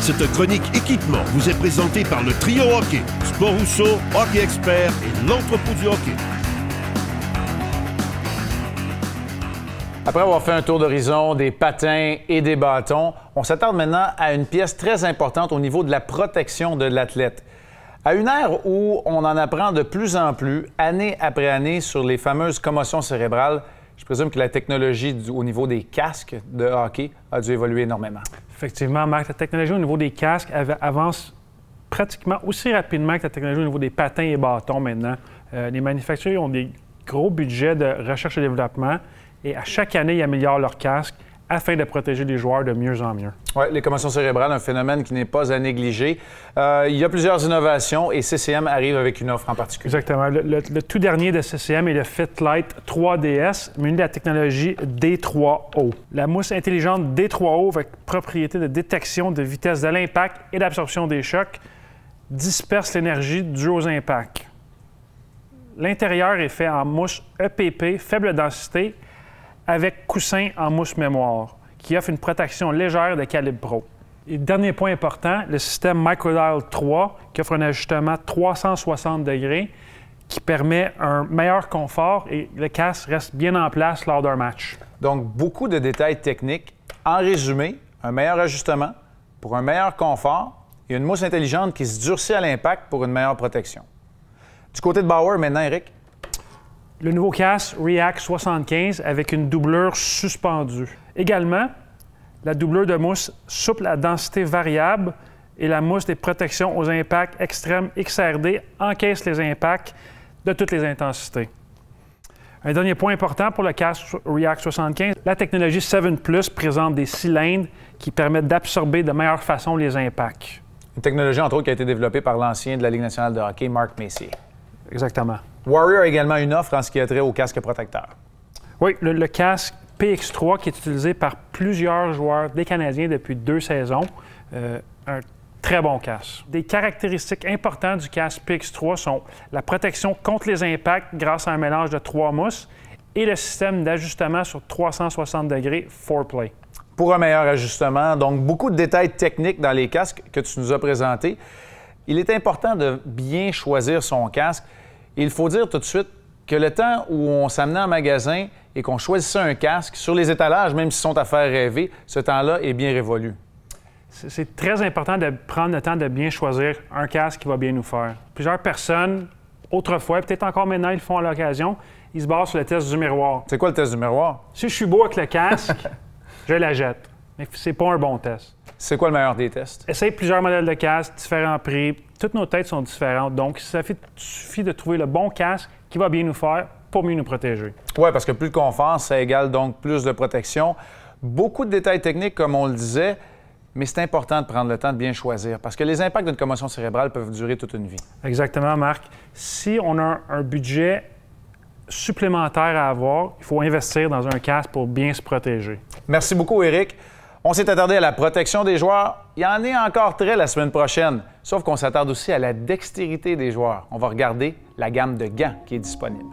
Cette chronique équipement vous est présentée par le Trio Hockey, Sport Rousseau, Hockey Expert et l'entrepôt du hockey. Après avoir fait un tour d'horizon des patins et des bâtons, on s'attarde maintenant à une pièce très importante au niveau de la protection de l'athlète. À une ère où on en apprend de plus en plus, année après année, sur les fameuses commotions cérébrales, je présume que la technologie au niveau des casques de hockey a dû évoluer énormément. Effectivement, Marc, la technologie au niveau des casques avance pratiquement aussi rapidement que la technologie au niveau des patins et bâtons maintenant. Les manufacturiers ont des gros budgets de recherche et développement et à chaque année, ils améliorent leurs casques afin de protéger les joueurs de mieux en mieux. Oui, les commotions cérébrales, un phénomène qui n'est pas à négliger. Il y a plusieurs innovations et CCM arrive avec une offre en particulier. Exactement. Le tout dernier de CCM est le FitLite 3DS, muni de la technologie D3O. La mousse intelligente D3O, avec propriété de détection de vitesse de l'impact et d'absorption des chocs, disperse l'énergie due aux impacts. L'intérieur est fait en mousse EPP, faible densité, avec coussin en mousse mémoire, qui offre une protection légère de calibre pro. Et dernier point important, le système Microdial 3, qui offre un ajustement 360 degrés, qui permet un meilleur confort et le casque reste bien en place lors d'un match. Donc, beaucoup de détails techniques. En résumé, un meilleur ajustement pour un meilleur confort et une mousse intelligente qui se durcit à l'impact pour une meilleure protection. Du côté de Bauer, maintenant, Eric? Le nouveau casque React 75 avec une doublure suspendue. Également, la doublure de mousse souple à densité variable et la mousse des protections aux impacts extrêmes XRD encaisse les impacts de toutes les intensités. Un dernier point important pour le casque React 75, la technologie 7 Plus présente des cylindres qui permettent d'absorber de meilleure façon les impacts. Une technologie, entre autres, qui a été développée par l'ancien de la Ligue nationale de hockey, Mark Messier. Exactement. Warrior a également une offre en ce qui a trait au casque protecteur. Oui, le casque PX3 qui est utilisé par plusieurs joueurs des Canadiens depuis 2 saisons. Un très bon casque. Des caractéristiques importantes du casque PX3 sont la protection contre les impacts grâce à un mélange de 3 mousses et le système d'ajustement sur 360 degrés 4Play. Pour un meilleur ajustement, donc beaucoup de détails techniques dans les casques que tu nous as présentés. Il est important de bien choisir son casque. Il faut dire tout de suite que le temps où on s'amenait en magasin et qu'on choisissait un casque sur les étalages, même s'ils sont à faire rêver, ce temps-là est bien révolu. C'est très important de prendre le temps de bien choisir un casque qui va bien nous faire. Plusieurs personnes, autrefois, peut-être encore maintenant, ils le font à l'occasion, ils se basent sur le test du miroir. C'est quoi le test du miroir? Si je suis beau avec le casque, je la jette. Mais c'est pas un bon test. C'est quoi le meilleur des tests? Essaye plusieurs modèles de casques, différents prix. Toutes nos têtes sont différentes. Donc, il suffit de trouver le bon casque qui va bien nous faire pour mieux nous protéger. Oui, parce que plus de confort, ça égale donc plus de protection. Beaucoup de détails techniques, comme on le disait, mais c'est important de prendre le temps de bien choisir parce que les impacts d'une commotion cérébrale peuvent durer toute une vie. Exactement, Marc. Si on a un budget supplémentaire à avoir, il faut investir dans un casque pour bien se protéger. Merci beaucoup, Éric. On s'est attardé à la protection des joueurs. Il y en est encore très la semaine prochaine. Sauf qu'on s'attarde aussi à la dextérité des joueurs. On va regarder la gamme de gants qui est disponible.